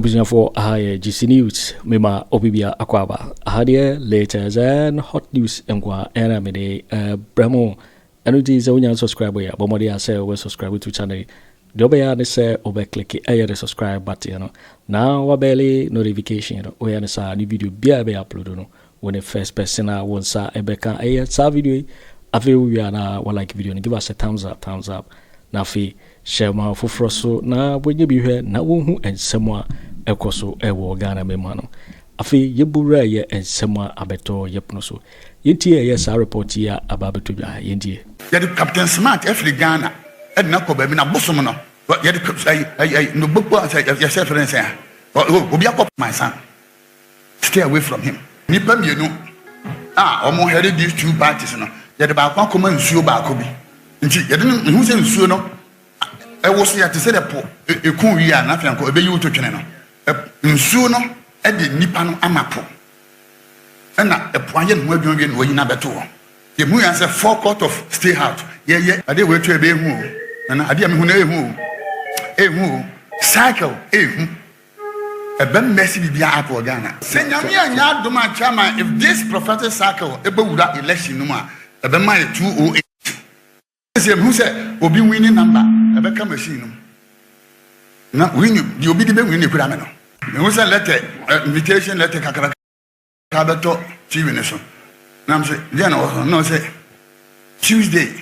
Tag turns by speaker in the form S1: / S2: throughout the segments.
S1: Abuja for GC News, Mema Obibia Akwaba. Ahadie latest and hot news Mkwa Aremeyaw Bramo. Anuti Zawunya subscribe ya. Bomodi say we subscribe to channel. Dobeya ne say obe click the subscribe button, you know. Now wabeli notification, you know. We ana sa new video bia be upload no. When the first person wants sa ebeka sa video afi we na like video, give us a thumbs up. Na fi share ma foforo so na bonye bi hwe na wohu ensema ekoso ewo Ghana mema no afi yebura ye ensema abeto yepno so yentie ye sa report ya ababeto bia yentie
S2: ye the Captain Smart every Ghana edna ko ba bi na bosom no ye the no gbogbo yourself friends ya obi akop my son stay away from him nipa mienu omo headed these two parties no ye the ba kwa koma nsuo ba ko bi nti ye de hu se nsuo no e wo se ya te se de po e kun wi a na fianko e be yi wo to twene no nsuo no e de nipa no amapo na e po anye no adwon wi no yi na beto wo ye mu ya se forecourt of stay out ye ade we to e be hu na ade me hu na ehu cycle ehu e be mercy bi bia apo Ghana se nyame anya adoma chairman if this prophetic cycle e be wura election no ma e be ma 208 who said obi winning number ebeka machine no na win you obi dey win ekura me no who said letter invitation letter kakara kabeto TV nation na say there no say Tuesday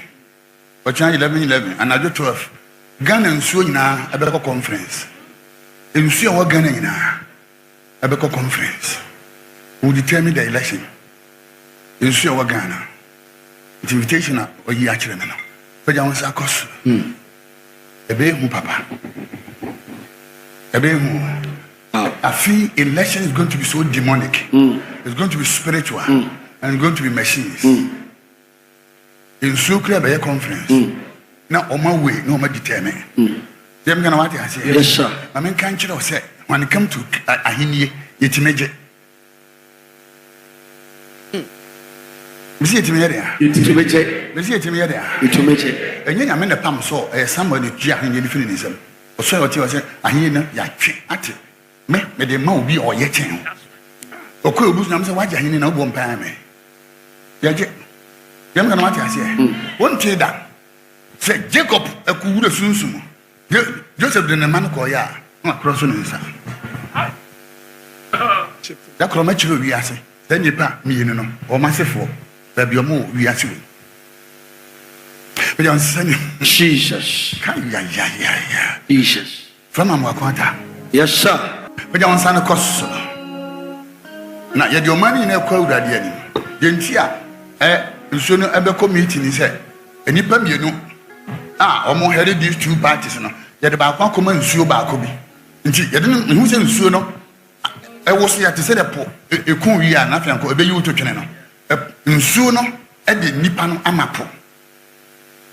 S2: or 11 and I do 12 Ghana nsuo nyina ebeka conference nsuo wa Ghana nyina ebeka conference who determine the election nsuo wa Ghana invitation o yi akire me no Pejansa kos. Ebe hu papa. Ebe hu. I feel election is going to be so demonic. It's going to be spiritual. And it's going to be machines. In Sukra Bay conference. Now on my way, no more determine. Them gonna what I say.
S3: Yes, sir.
S2: I mean can't you say when it come to Ahini, it's major. Misi etimiere misi etimiere enye nyame ne pam so somebody tua ahanye ni fini nisem so yoti o se ahanye na ya twe ate me de ma obi o ye chen okọ obu nyame se waje ahanye na obo mpa me ya je yam kana mati ase won twe da se Jacob akuwure sunsum Joseph de ne man ko ya na cross no nsa da kro ma chiro wi ase da nipa mi no o ma sefo Baby, we are doing. But I'm saying,
S3: Jesus. Jesus.
S2: From Amoako.
S3: Yes, sir.
S2: But I'm saying, cost. Now, you your money in a crowd at the end. You soon ever committee, he said, and you pay no. Almost headed these two parties. Yet about one common sue Bakobi. And she didn't who's in Suno. I was here to say a poor, a cool year, nothing could be you to channel. Nsuo no e de nipa no amapo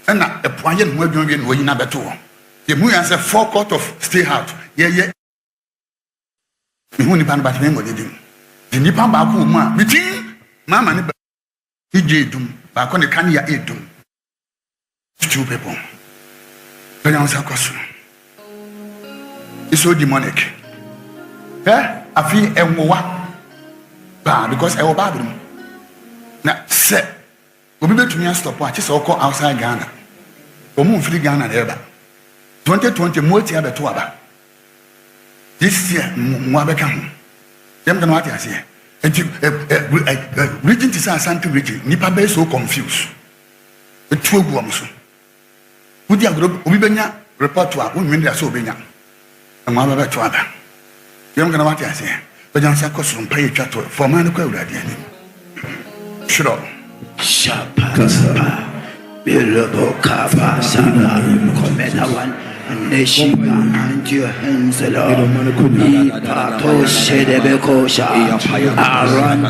S2: na epoanye no adwonwe no yina beto ho ye mu yan se forecourt of stay out ye hu nipa no batme mo dedim de nipa ba ko mu a bitin mama ne ba ije dum ba ko ne kan ya edum two people but I was akoso it's so demonic afi enwowa ba because e wo ba bi na se obi betumi stop a che se okọ outside Ghana o mu free Ghana there 2020 multi abeto aba this year mo abeka ho dem gana wati ase enti region tisa Asante region nipa be so confused etu egu am so udi agro obi benya report a wo nwende aso obenya mo abeto aba dem gana wati ase be jan sa koso mpa ye twato for man ko awurade ani Shiro
S3: Shapa Bilobo Kava Sana Kwabena One Neshiga and your hands alone Ipato Shedebekosha Aran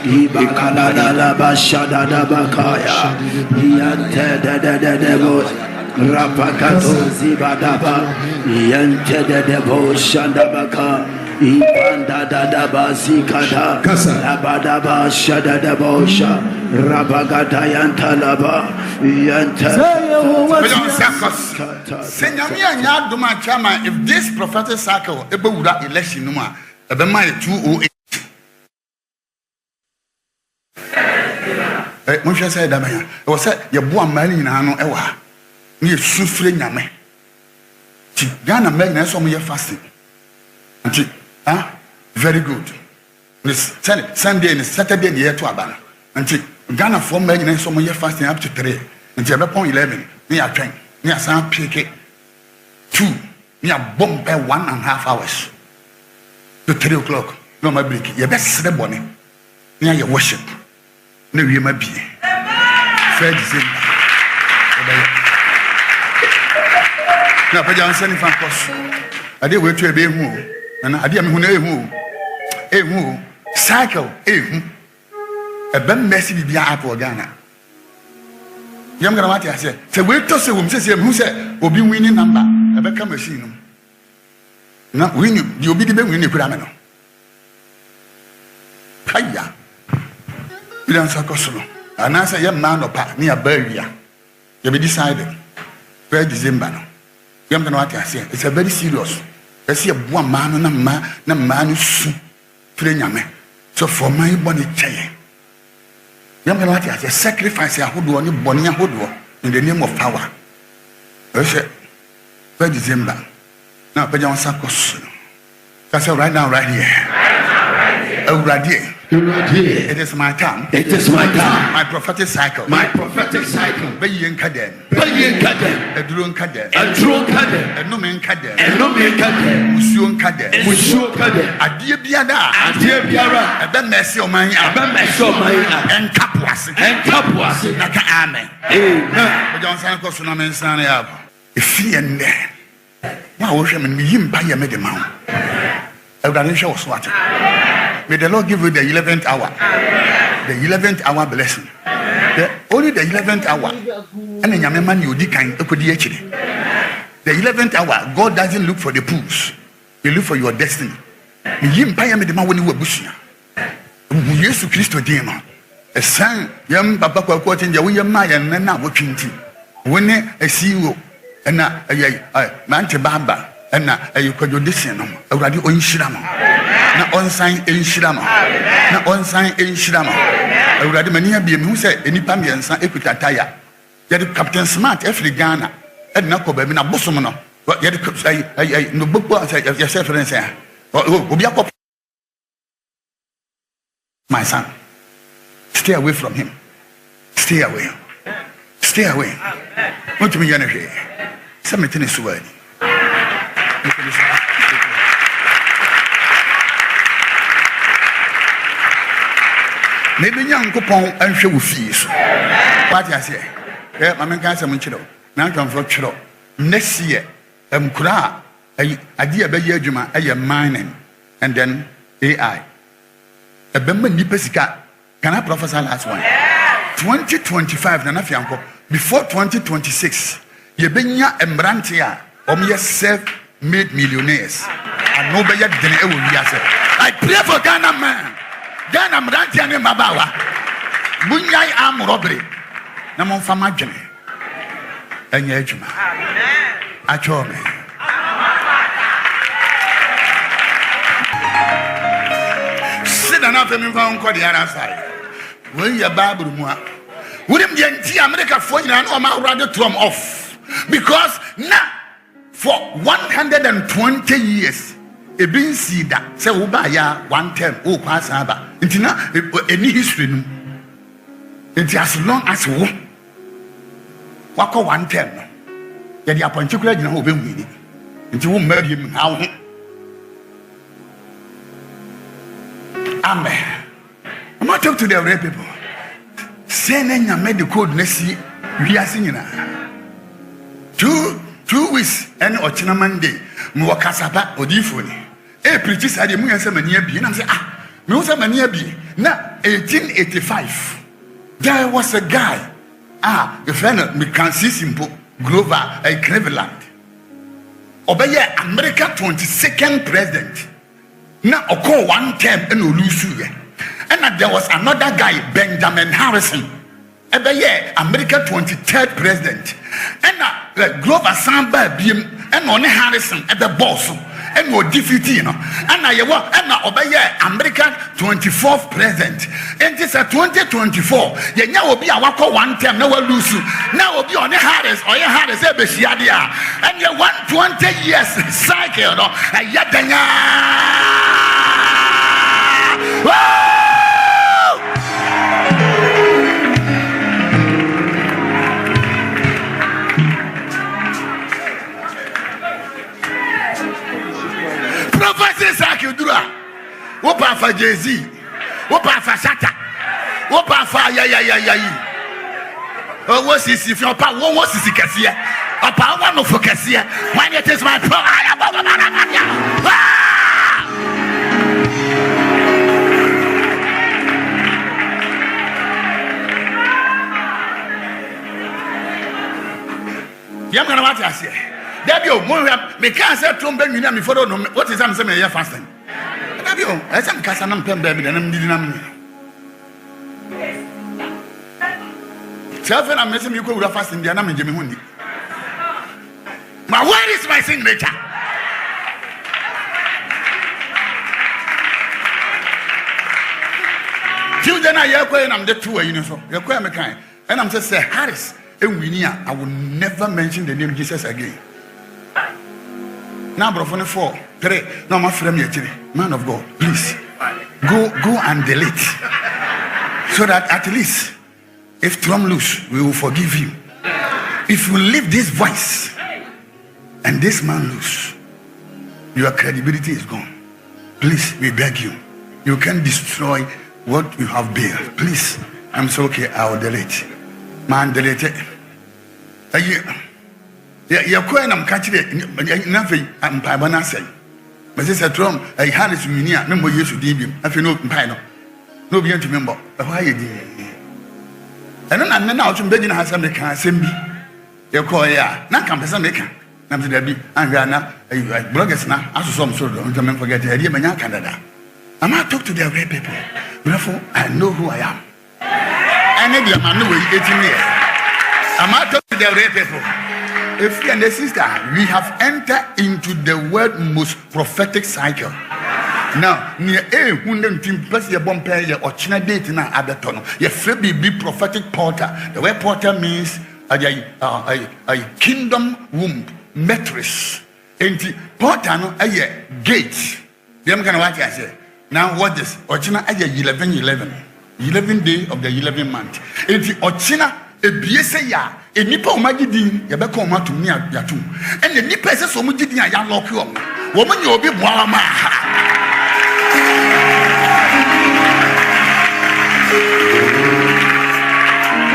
S3: Ibakana Bashada Bakaya Yante Rapakato Zibadaba Yante Debo Shandabaka Ipanda da bazikada labada ba shada da bosha rabagada yantalaba
S2: If this prophetic cycle ever election numa ebe my 208 mo hwe say da ban e wo say ye boa mani nyina no e wa na ye sufre nyame ti Ghana men na so mo ye fasting nti very good this Sunday and Saturday ye to aba nti Ghana for men na so mo ye fasting up to 3 nti e be pon 11 ni atwen ni asan pieke 2 ni a bomb by 1.5 hours to 3 o'clock no my break ye be sere bone ni a ye worship na wie ma bie Fred Zimba na pa jan sani fan kos ade we tu e be hu na ade me hu na ehu cycle ehu e be mercy bibia apo Ghana yam gana mati ase se we to se wum se me hu se obi winning number e be ka machine no na win di obi di be win kura me no kaya bidan sakosolo anasa yam na no pa ni abawia you be decided for December no yam gana mati ase it's a very serious ese e boa ma no na ma no su fire nyame so for my body cheye yam gana mati ase sacrifice ahodo ni boni ahodo in the name of power ese for December now pa jan sakosolo that's right now right here it is my time.
S3: It is my time.
S2: My prophetic cycle.
S3: My prophetic cycle.
S2: Bayin kadem.
S3: Bayin kadem.
S2: Edrun kadem.
S3: Edrun kadem.
S2: Enumen kadem.
S3: Enumen kadem.
S2: Musuon kadem.
S3: Musuon kadem.
S2: Adie biada.
S3: Adie biara.
S2: Ebe mercy o man.
S3: Ebe mercy o man.
S2: Enkapuase.
S3: Enkapuase.
S2: Naka amen.
S3: Amen.
S2: Ojan san ko suna men san ya. Efi ende. Wa wo hwe men mi yimpa ye me de ma ho. Ewurade hwe wo so ate. May the Lord give you the 11th hour. The 11th hour blessing. Only the 11th hour. And then the 11th hour, God doesn't look for the pools. He look for your destiny. Jesus Christ dema. A son, young Papa quoting the William Maya and now watching tea. When a CEO and a Mante Bamba and a Kojo a radio in Shirama. Na on sign in Shirama. Na on sign in Shirama. I would many be who said any Pamian San Equitataya. Yet Captain Smart, every Ghana, and Nako Bawumia Bosomano. But yet I no book yourself and say, my son, stay away from him. Stay away. Stay away. What do you mean, energy? Something is word. Maybe young coupon and show fees. What I say, I mean, can't some chilo. Now come for chilo. Next year, Kura, a dear Bayajuma, a mining, and then AI. A Bemba Nipesica. Can I prophesy last one? 2025, Nanafianko, before 2026, Yebenya and Brantia, or self-made millionaires. And nobody didn't ever be. I pray for Ghana man. Ghana Brantia and Mabawa. Munyai arm robbery. Namon Famajane. And Yajuma. Achome. Sit and after me found the other side. When your Bible, wouldn't the America for you and Oma rather throw off because now for 120 years a been see that say Ubaya 110 oh pass aba into now any history it as long as wako 110 yeah the particular you know obe wini into who marry him how amen. I'm not talking to the real people. Say na made the code nesi we are singing. 2 weeks and otchere Monday. Me wakasaba odifoni. E preach sade mu yansa mania bi na say me wo say mania bi na 1885. There was a guy the friend me can see simple Grover a Cleveland. Obey America 22nd president. Na oko one term and olusu. And there was another guy, Benjamin Harrison. Ebeye America 23rd president. And Grover Samba Bim and on Harrison at the boss. And no defeat, and I obey American 24th president. And it's a 2024. You now will be a wako one time, no one lose. Now will be on the hardest or your hardest ever Shiadia. And you 120 years cycle, no, and yet Prophecy Sakudura, Wopa for Jay-Z, Wopa for Shata, Wopa for oh, what's this if your power was this Cassia? A power no for Cassia. When it is my You're gonna watch us here. Dabio, me can't say to me, you follow what is I'm saying, fasting. Dabio, as I'm Casanam Pembe, and I'm needing Self and I'm missing you go fasting, the Anam Jimmy Hundi. My word is my signature. Children are your and I'm the two uniform. You're quite kind. And I'm just saying, Harris, and we I will never mention the name Jesus again. Now, bro, 4, 3. No, my friend, man of God, please go and delete, so that at least if Trump lose, we will forgive you. If you leave this voice and this man lose, your credibility is gone. Please, we beg you. You can destroy what you have built. Please, I'm so okay. I will delete. Man, delete it. You're quite catching it. Nothing. I'm Kwabena say. But this is Trump. I had this minia. No more years to deal him. If you know, Pino. No, be to remember. Why you did. And then I'm now to begin has some can send me. You call ya. Not come to some maker. I'm to be. And we are now bloggers now. As some sort of gentlemen forget the idea. Man, Canada. I might talk to their red people. Therefore, I know who I am. And maybe I'm not 18 years. I might talk to their red people. If you and the sister, we have entered into the world most prophetic cycle. Now, near a wounded team plus your bomb pair or China date now at the tunnel. Your free be prophetic porter. The word porter means a kingdom womb mattress. And the porter no a gate. The I'm gonna watch I say. Now what this? Ochina a 11 day of the 11th month. And the Ochina a BSA ya. A nipa umagidin ya beko umatu ni yatu. And the nipa ese so mugidin ya lock you. Woman you be mwama.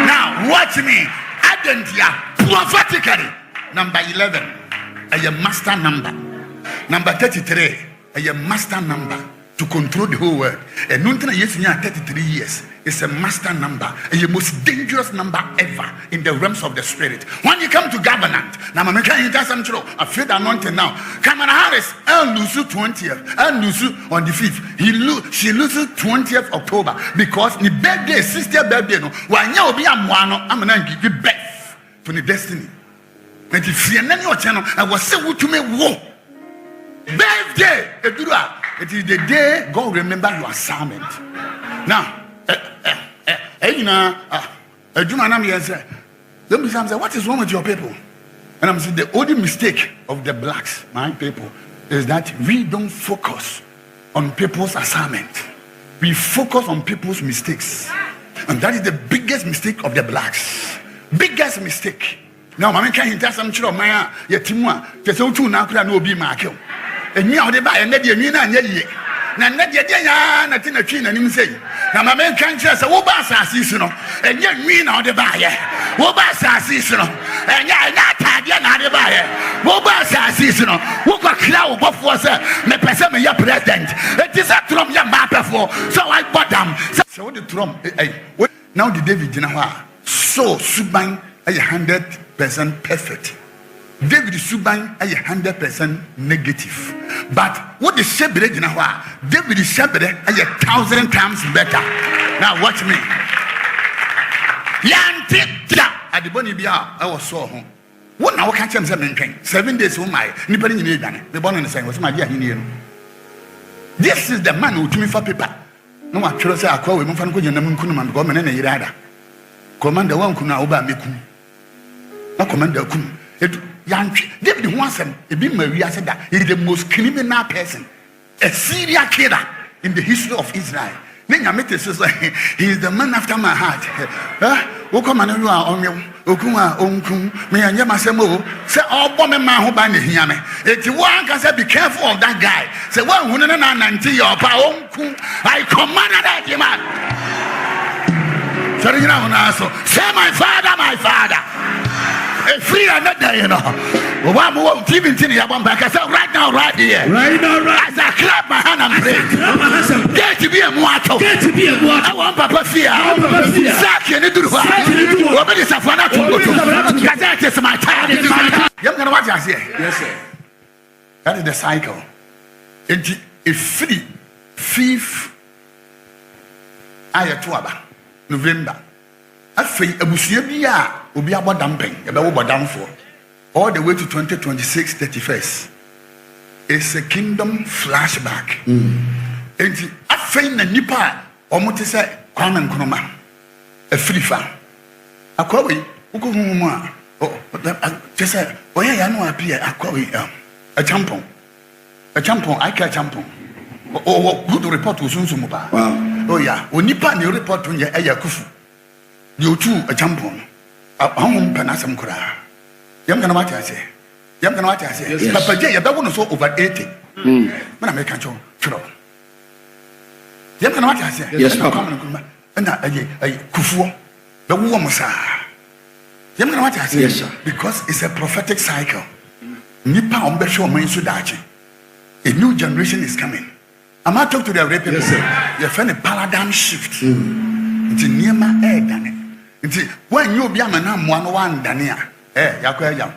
S2: Now watch me. Adentia prophetically. Number 11. A master number. Number 33. A master number to control the whole world. And Nuntana Yesinya 33 years. It's a master number, and the most dangerous number ever in the realms of the spirit. When you come to government, now I'm I feel the anointing now. Kamala Harris, I'll lose 20th, I'll lose on the 5th. She loses 20th October because the birthday, sister birthday, no. When you be I'm gonna give you birth to the destiny. And if you're not your channel, I was say what to me, whoa. Birthday, it is the day God remember your assignment. Now, what is wrong with your people? And I'm saying the only mistake of the blacks, my people, is that we don't focus on people's assignment. We focus on people's mistakes. And that is the biggest mistake of the blacks. Biggest mistake. Now, I can't tell some children, Maya, Yatimua, there's no two now, no be Markel. And you are the buy and let you in. Na nadia dia na tina twi na nim sei na ma men kan kire se wo ba asase su no enye nwi na ode ba ye wo ba asase su no enye atade na ade ba ye wo ba asase su no wo kwa kira wo bofo se me pese me ya president it is a Trump ya ma pefo so I bought them so what the Trump now the David jina ho so suban ay 100% perfect. David Suban is 100% negative. But what the Shebre in David Shebre is 1,000 times better. Now watch me. Yeah, at the Bonnie Bia, I was so home. What now catch him 7 days, oh my, nobody need the born in the same was my dear Indian. This is the man who told me for paper. No one chose I call him from Kujan Kunman, Goman and Irada. Commander one could now obey me. No commander Kum. Gyamfi, David wants him. It be Maria said that he is the most criminal person, a serial killer in the history of Israel. Then I met this like he is the man after my heart. Okomanu you are on you, Okuma Onkum, me and Yamasemo, say all woman man who bind the Hiame. It's one can say be careful of that guy. Say, well, who until your Paonkum, I commanded that man. So you know, say my father. Free and not there, you know. One more TV back. I said, right now, right here.
S3: Right now, right.
S2: As I clap my hand and pray. Get to be a Moato. I want Papa Fia. Zach, you need to do what? What is a fanatic? That is my time. You're going to watch us here.
S3: Yes, sir.
S2: That is the cycle. It's free. Fifth. Ayatuaba. November. Afei abusia bia obi abodampeng ebe wo bodamfo all the way to 2026 31st. It's a kingdom flashback. Enti afei na nipa omote se Kwame Nkrumah afrifa akwawe ukohumu a just say oya ya no appear akwawe Agyapong aka Agyapong good report usunsumu ba. Oh yeah, onipa ne report nya Akufo you too Agyapong. Home Panasam Kura. Yam can what I say. Papa J, you don't so over 80. When I make a show. Yam can what I say. Yes, Papa. And I Kufu, the woman, sir. Yam can what I say. Yes, sir. Because it's a prophetic cycle. Nipa Ombesho Mainsudachi. A new generation is coming. I'm not talking to the Arabian. Yes, sir. You find a paradigm shift. It's a near my head, Danny. When you be a man, one Dania, Yakoya.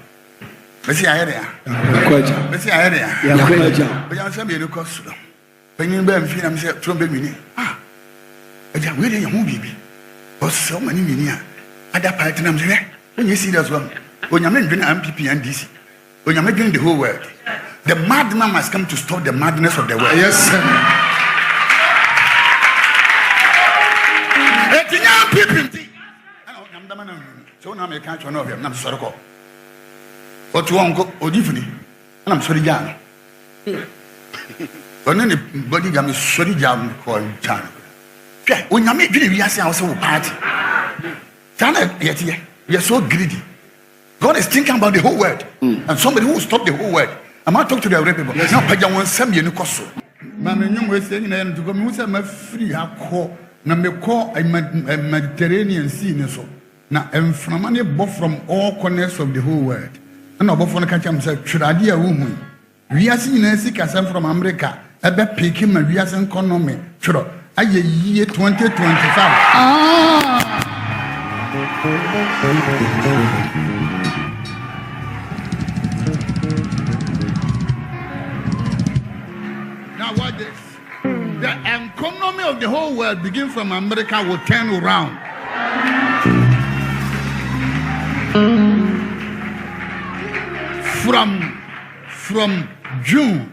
S2: Messi area. Messi area. Yakoya. But I'm saying, you cost. When you be a film, from the mini. Ah, but you're really a movie. For so many million. Other platinums there. When you see that one, when you're making MPP and DC, when you're making the whole world, the madman must come to stop the madness of the world. Yes, sir. So now I can't know him. I'm sorry. But you won't go Odifuni, and I'm sorry, Jan. But anybody got me sorry, Jan, called Chan. When you make really, we are also party. China, yet you're so greedy. God is thinking about the whole world, and somebody who will stop the whole world. I'm not talking to the other people. Now, Pajan wants some you cost. Mamma, you were saying to go, I'm free. I call, number call a Mediterranean sea. Now, I'm from all corners of the whole world. And I'm from the country, should I be a woman? We are seeing a sick as I'm from America. I bet picking my reas and economy. Sure, I year 2025. Now, what this? The economy of the whole world, begin from America, will turn around. From June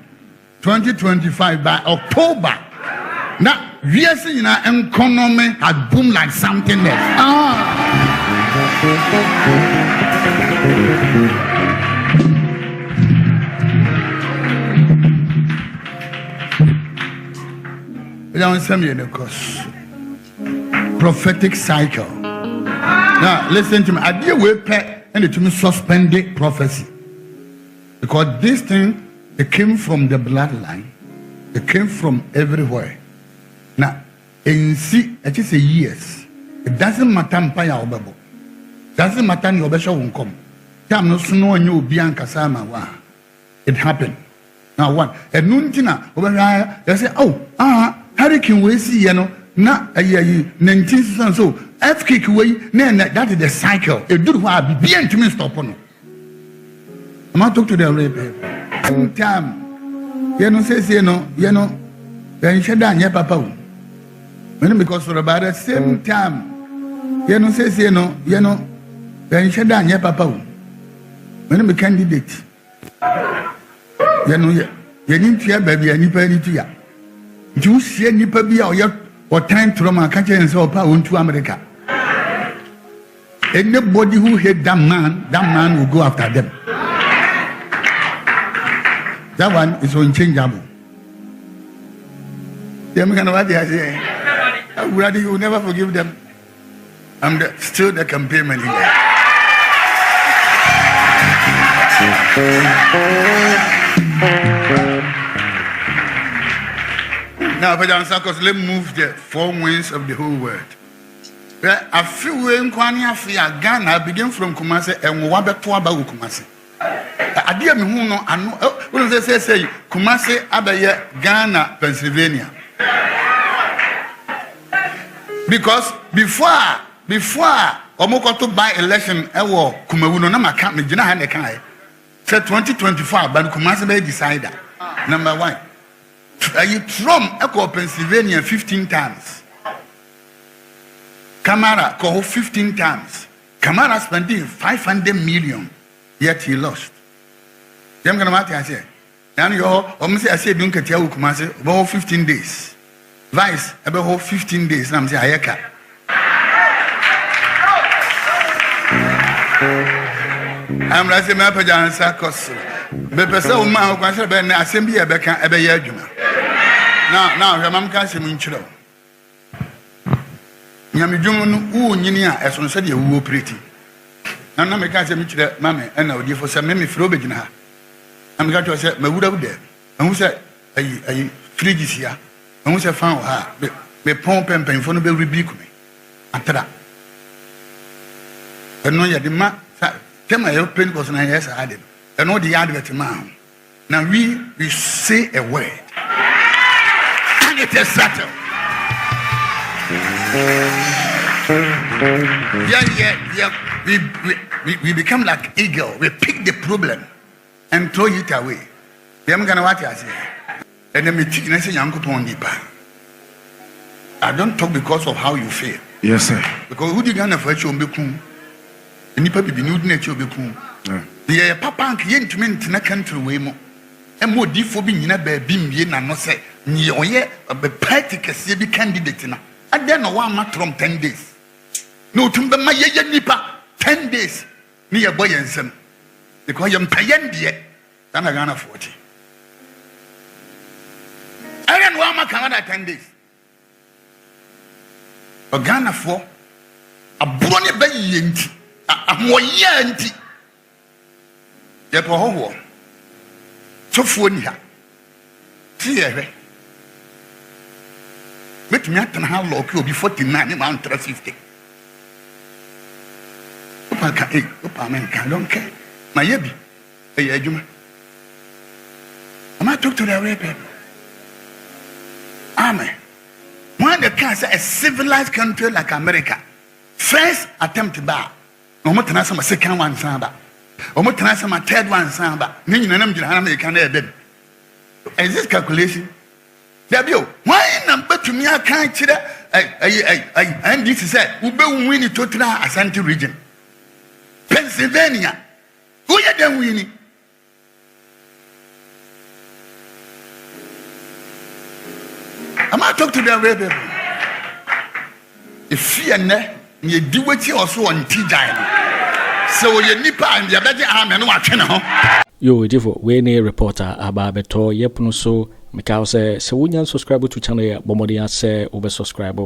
S2: 2025 by October, now we are seeing our economy has boomed like something else. Prophetic cycle. Now listen to me. I deal with pet and to me suspended prophecy. Because this thing, it came from the bloodline. It came from everywhere. Now, in see, it is a years. It doesn't matter mpaya obabo. Doesn't matter ni obesha won't come. Tam no snow and you be kasama wa. It happened. Now what? And nuntina obesha they say, hurricane we see, you know, na 19 so earthquake way, that is the cycle. It do what be bien to me stop on. I'm not talking to the Arabian. Time, you know, says, you know, then she done, yeah, papa. Because for about the same time, You know, says, you know, then she done your papa. When I'm a candidate, you know, you need to baby and you pay it to ya. You see any baby or time to my country and so power to America. Anybody who hate that man will go after them. That one is unchangeable. The American what they say, you will never forgive them. I'm still the campaign manager. Now, because let's move the 4 winds of the whole world. I feel when Ghana begin from Kumasi and Wabetua Bawu Kumasi. I dear me who know, I know, what does they say? Kumasi, Abaye, Ghana, Pennsylvania. Because before Amoako to buy election, I will Kumawuno Nama Camp, Jina Hanekai. Said 2024, but Kumasi may decide that. Number 1. You Trump echo Pennsylvania 15 times. Kamara called 15 times. Kamara spending 500 million, yet he lost. I'm going to say, and you almost I said, don't get your Kumasi about 15 days. Vice about 15 days. I'm saying, Ayaka. I'm like a map of answer cost. But person who might consider an assembly a becca a bayajuma. Now, your mom can't see me in Chilo. Yamijuman, who Ninia, as one said, you were pretty. And I'm a can't say me, mammy, and now, for some many frobigina. I'm going to say, my wood out there. And who said, a frigis here. And who said, found her, be pomp and pain for no rebuke me. After that. And no, you demand, tell my open was 9 years I did. And all the advert man. Now we say a word. And it is settled. Yeah. We become like eagle. We pick the problem and throw it away. I'm gonna watch I say. And then me think I say I don't talk because of how you feel.
S4: Yes, sir.
S2: Because who did gonna for you be cool? And you be new nature be cool. Yeah, papa and yen in a country way more. And more deep for being in a baby, and not say, yeah, a practical CB candidate. And then one month from 10 days. No, to my nipa 10 days near boy and son. Because I'm paying yet, then I gonna 40. I don't want my Canada 10 days. A Ghana for a brony bay, a more yanty. Yet, oh, so for ya. See, let me at how low you'll be 49 around 50. I don't care. My yebby, a yajuma. I might talk to the Arabian. Amen. When the cancer a civilized country like America, first attempt to buy, no more than a second one, Samba. Omo tena my third one samba ni nyina nam gina na can e bed is this calculation dabio why number to me I can't kire and this is said we be win the total Asante region Pennsylvania who you dem winning am I talk to the Arabian if fear ne you do what you also on tijai so you nipa and the better arm and watch no
S1: yo jifo we ne reporter aba beto yepuno so meka say se wonya subscribe to channel ya bomodi ase obe subscribe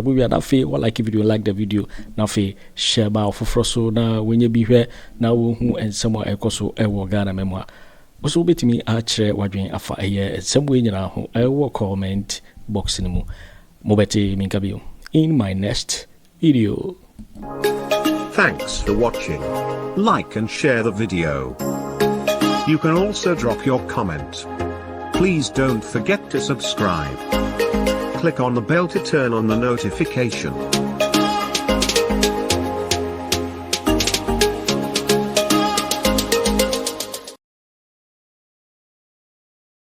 S1: we na fe or like video like the video na fe share ba ofofro so na wenye bi hwe na wo hu ensemo ekoso ewo Ghana memwa oso betimi a chere wadwen afa eye ensemo nyina ho ewo comment box ni mu mobeti minkabio in my next video.
S5: Thanks for watching. Like and share the video. You can also drop your comment. Please don't forget to subscribe. Click on the bell to turn on the notification.